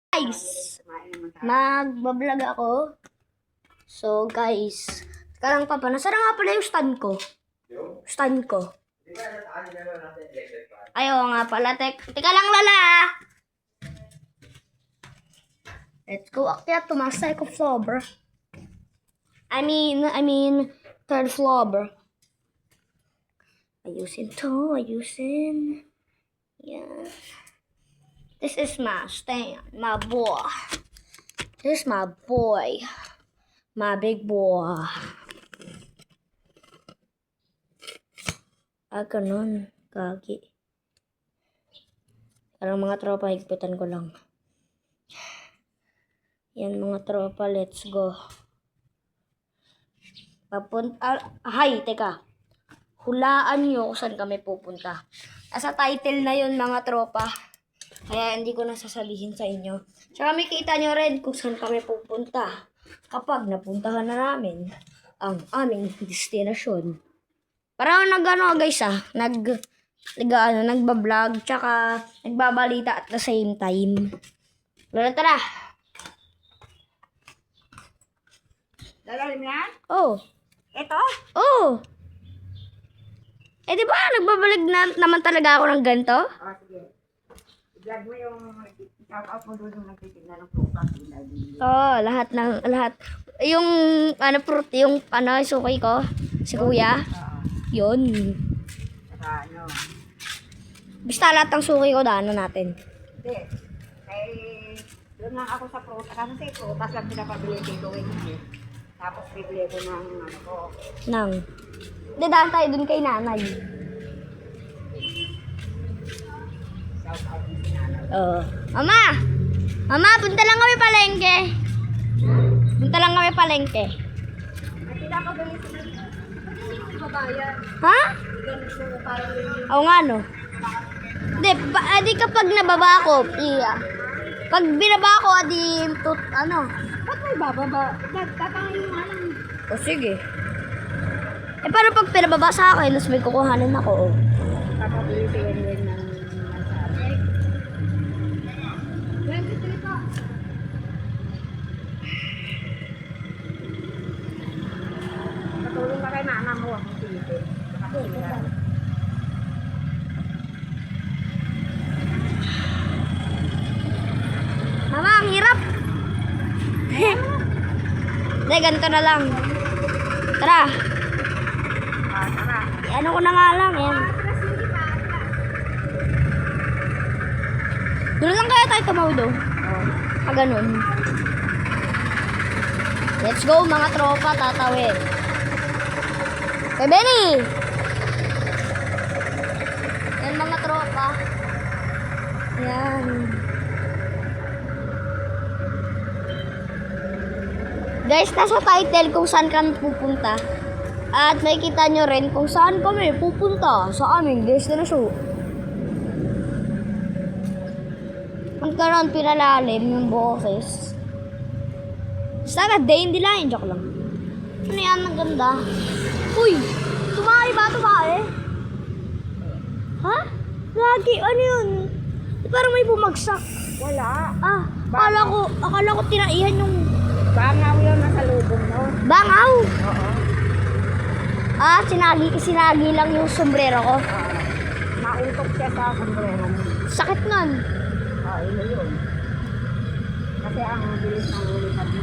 Guys, magbablog ako. So guys, sekarang papa, nasaan nga pala yung stand ko? Stand ko. Ayaw nga pala, teka lang lala. Let's go akyat to my second floor. I mean, third floor. Ayusin. Yeah. This is my stand, my boy. This is my boy. My big boy. Ganun. Kagi. Parang mga tropa, higpitan ko lang. Yan mga tropa, let's go. Teka. Hulaan nyo kung saan kami pupunta. Nasa title na yun mga tropa. Kaya hindi ko nasasabihin sa inyo. Tsaka makita nyo rin kung saan kami pupunta. Kapag napuntahan na namin ang aming destinasyon. Parang guys nagbablog tsaka nagbabalita at the same time. Tara. Lalalim yan? Oh. Ito? Oh. Di ba nagbabalag naman talaga ako ng ganito? Sige. I-vlog mo yung shout-out mo doon yung nagtitignan ng prutas. Lahat. Yung fruit, yung sukay ko, si kuya. Yun. Saka Basta lahat ng sukay ko, daanan natin. Hindi. Doon lang ako sa prutas. Kasi prutas lang pinapabili dito eh. Tapos bibili ko ng Daan tayo dun kay nanay. Shout-out mo si nanay. Mama, punta lang kami palengke. At pinapabili sila ng babayan. Ha? Ganito parang yung Oo nga no. Di kapag nababa ako, pag binaba ako, ba't may bababa? Tatangin mo lang. sige. Paano pag pinababa sa akin, tapos may kukuhanin ako, Papabili sila rin ng sabi. Patulong ka kay mama mo. Sige. Mama, ang hirap. Ganito na lang. Tara. Tara. Ano ko na nga lang, yan. Doon lang kaya tayo tumawdo. Ganun. Let's go mga tropa, tatawid. Hey Benny! Yan mga tropa. Yan. Guys, nasa title kung saan kami pupunta. At makikita nyo rin kung saan kami pupunta sa aming destinasyon. Magkaroon pinalalim yung boses. Sana day in the line. Joke lang. Ano yan? Ang ganda. Uy! Tumae ba? Ha? Lagi. Ano yun? Parang may bumagsak. Wala. Akala ko tinaihan yung Bangaw yun nasa lubong mo. bangaw. Oo. Sinagi lang yung sombrero ko. Mautok siya sa sombrero mo. Sakit nun. Yun. Kasi ang bilis ng ulitan mo.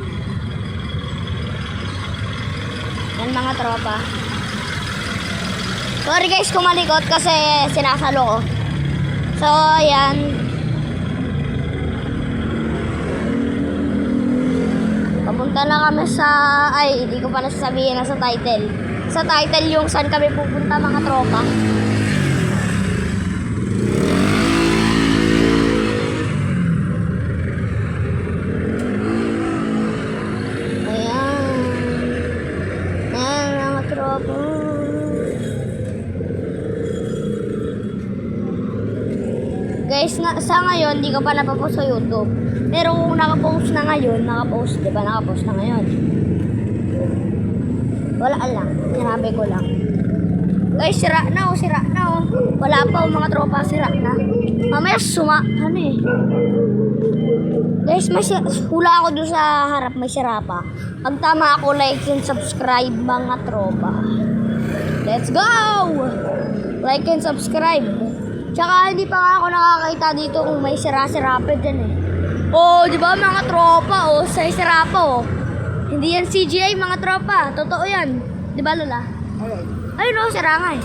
Yan mga tropa. Sorry guys kung malikot kasi sinasalo ko. So, yan. Papunta na kami hindi ko pa nasasabihin na sa title. Sa title yung saan kami pupunta mga tropa. Ayan mga tropa. Guys, sa ngayon, di ko pa napapost sa YouTube. Pero kung nakapost na ngayon, nakapost na ngayon. Wala lang, sinabi ko lang. Guys, sira na oh. Wala pa mga tropa, sira na. Mamaya Guys, hula ako doon sa harap, may sira pa. Pag tama ako, like and subscribe mga tropa. Let's go! Like and subscribe. Tsaka hindi pa nga ako nakakita dito kung may sira-sira pa dyan eh. Oh, di ba mga tropa? Oh, sira pa oh. Hindi yan CGI mga tropa. Totoo yan. Di ba Lola? Ayun oh, sira nga eh.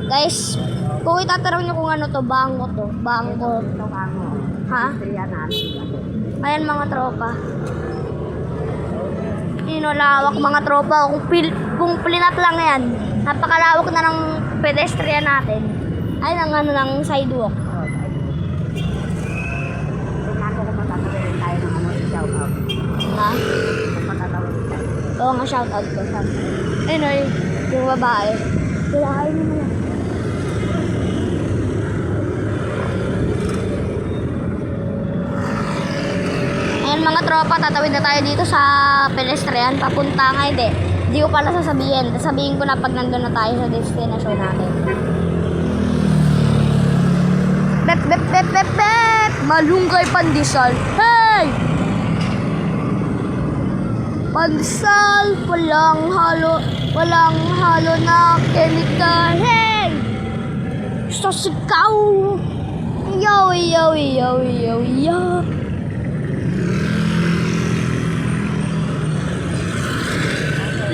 Guys, kung itatanong nyo kung ano to, bangko to. Bangko. Ito kamo. Ha? Industriya natin. Ayan mga tropa. Lawak mga tropa. Kung plinat lang yan, napakalawak na ng pedestrian natin. Ay, ng ano ng sidewalk. Tingnan ko kung matatawin tayo ng ano, shout out. Ha? Kung matatawin tayo. Oo nga, shoutout ko. Ayun o, yung babae. Kailangan mo na. Ayan mga tropa, tatawid na tayo dito sa pedestrian. Papunta nga, hindi. Hindi ko pala sasabihin. Sasabihin ko na pag nandun na tayo sa destination natin. Bep, bep, bep, bep, bep! Malunggay pandesal. Hey! Pandesal, walang halo na chemical. Hey! Sa sikaw! Yo, yo, yo, yo, yo.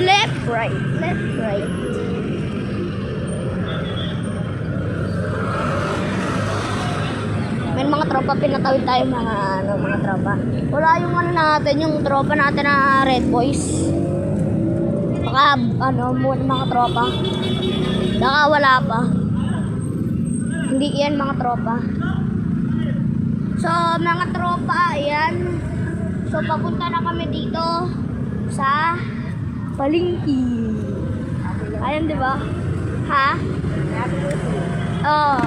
Left, right, left, right. May mga tropa, pinatawid tayo mga tropa. Wala yung ano natin, yung tropa natin na Red Boys. Baka mga tropa. Baka wala pa. Hindi yan mga tropa. So mga tropa, ayan. So papunta na kami dito sa Palengke. Ayan, di ba? Ha? Oo.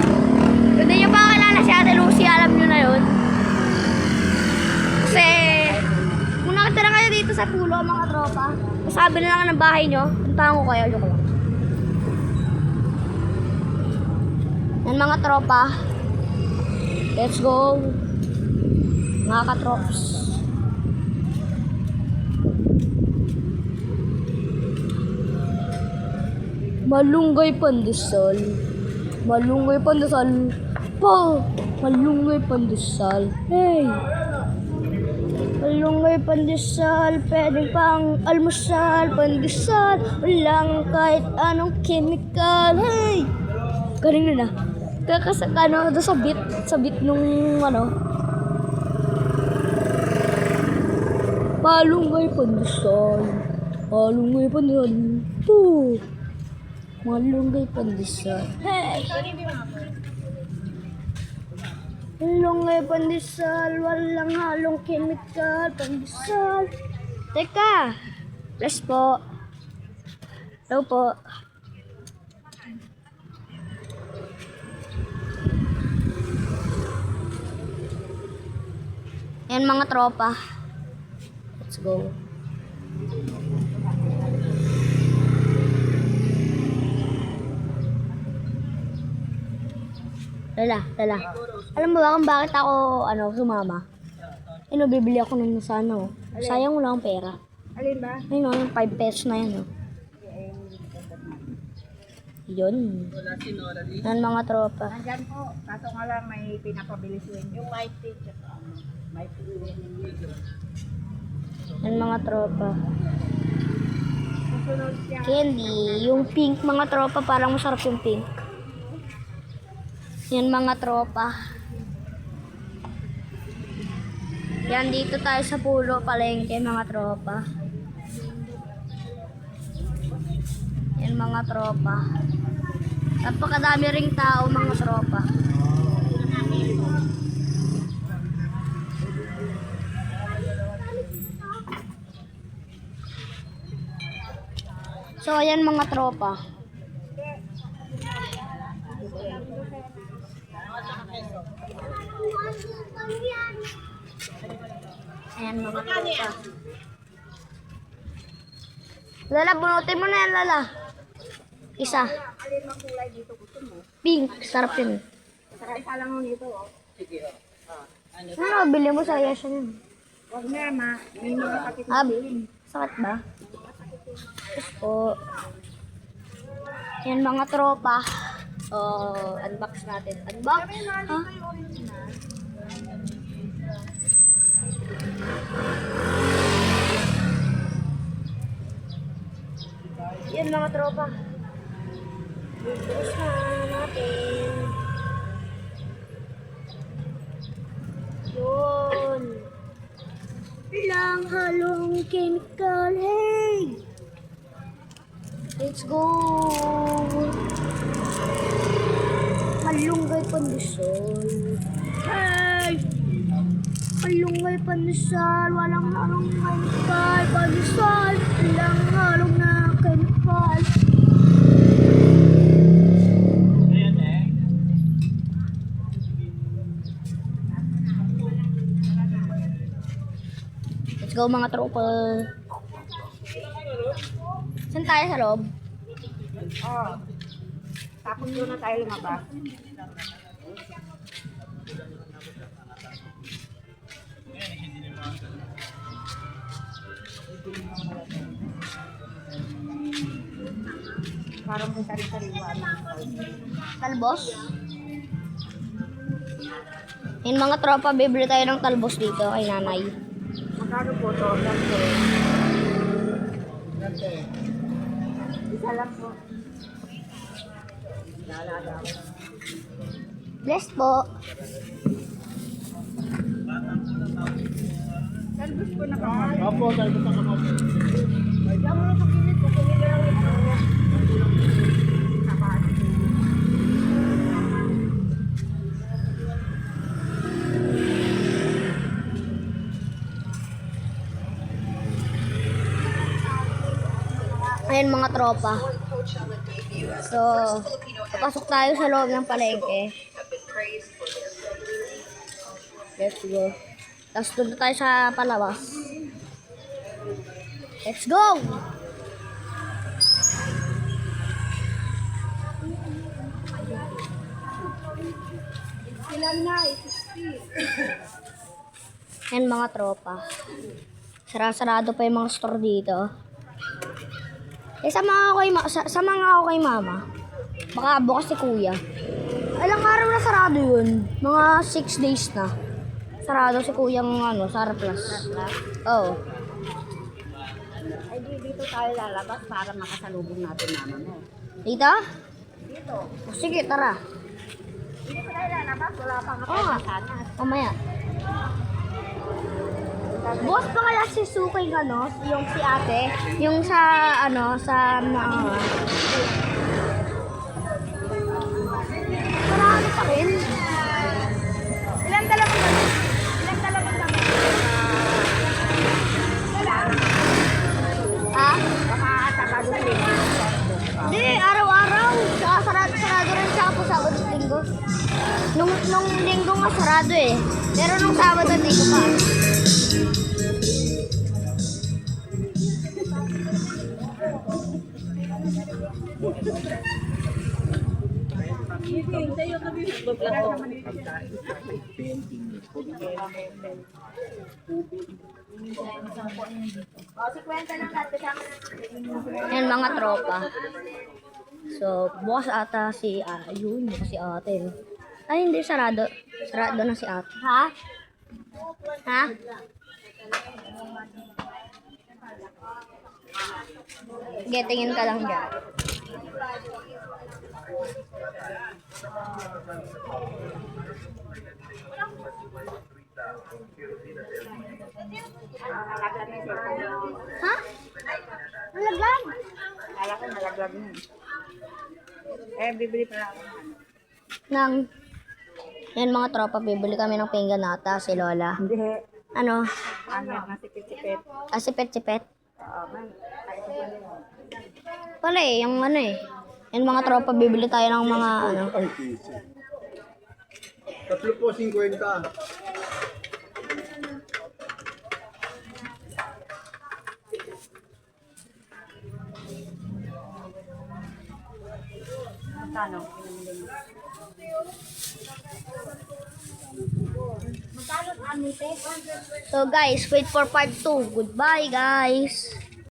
Kung di nyo pa kilala si Ate Lucy, alam nyo na yun. Kasi, kung nakatira kayo dito sa pulo, mga tropa, sabi na lang ng bahay nyo, puntahan ko kayo, joke lang. Yan mga tropa. Let's go. Mga katrops. Malunggay pandesal. Malunggay pandesal. Po! Malunggay pandesal. Hey! Malunggay pandesal. Pwede pang almusal. Pandesal. Walang kahit anong chemical. Hey! Galing na. Kakasak doon sa bit nung malunggay pandesal. Malunggay pandesal. Po! Malunggay pandesal. Hey! Malunggay pandesal, walang halong chemical. Pandesal. Teka! Bless po. Hello po. Yan mga tropa. Let's go. Lala. Alam mo ba kung bakit ako sumama? Bibili ako ng sana. Sayang mo lang ang pera. Alin ba? Ayun yung 5 pesos na yan. Yun. Yan mga tropa. Nandyan po. Kaso nga lang may pinapabilis yun. Yung white ticket. May Yan mga tropa. susunod siya. Candy. Yung pink mga tropa. Parang masarap yung pink. Yan mga tropa. Yan dito tayo sa pulo palengke mga tropa. Yan mga tropa. Napakadami ring tao mga tropa. So ayan mga tropa. Ayan mga tropa. Lala, bunutin mo na yan, Lala. Isa. Alin mang kulay dito gusto mo? Pink. Sarap yun. Saka isa lang mo nito, oh. Ano, bili mo sa Yes yun. Huwag na, ma. May mga sakit na Ab, din. sakit ba? Yes po. Yan mga tropa. Unbox natin. Unbox? Ha? Yan mga tropa. Bubus na natin. Yun. Lang halong chemical. Hey! Let's go! Malunggay pandesal. Hey! Malunggay pandesal. Walang halong chemical. Pandesal. Walang halong na chemical. Let's go mga tropa. Saan tayo sa loob? Oh. Tapos doon na tayo lumabas. Parang may sari-sariwa. Talbos? Yung mga tropa, bibili tayo ng talbos dito kay nanay. Magkano po ito? Isa lang po. Lalaga ako. Bless po. Talbos po na kamay. Opo, tayo po sa kamot. Diyan mo na sa gilid ko. Kunin na lang ito. Ayan mga tropa. So, papasok tayo sa loob ng palengke. Let's go. Tapos doon na tayo sa palabas. Let's go! Ilan na? 60. Ayan mga tropa. Sarado pa yung mga store dito. Sama nga ako kay mama. Baka bukas si kuya. Ilang araw na sarado yun? Mga 6 days na. Sarado si kuyang surplus. Oo. Ay, dito tayo lalabas para makasalubong natin mama mo. Dito? Dito. O, sige, tara. Dito tayo lalabas. Wala pang Oo nga. kapasanas. Mamaya. Boss pa kaya si Sukay yung si ate, yung sa marami pa rin. Ilan dalawang damit? Ilan dalawang damit? Ilan? Ha? Baka tatado na din. Hindi, araw-araw. Saka sarado rin siya po Sabado at Linggo. Nung Linggo nga sarado eh. Pero nung Sabado hindi ko pa. Yan mga tropa. So, bukas ata si yun, si ate. Ay, hindi, sarado. Sarado na si ate. Ha? Ha? Sige, tingin ka lang dyan. Nalaglag na yung cellphone. Ha? Nalaglag? Kala ko nalaglag na. Eh, bibili pa lang ako. Yan mga tropa, bibili kami ng pinggan nata, si Lola. Hindi. Ano? Ano, nasipit-sipit. Sipet-sipet. Oo, man. Ay, ito pala yun. Pala eh, yung Yan mga tropa, bibili tayo ng mga Ay, easy. Tatlo po, 50. Magkano? Pinamili mo. Magkano ang amites? So guys, wait for part 2. Goodbye guys.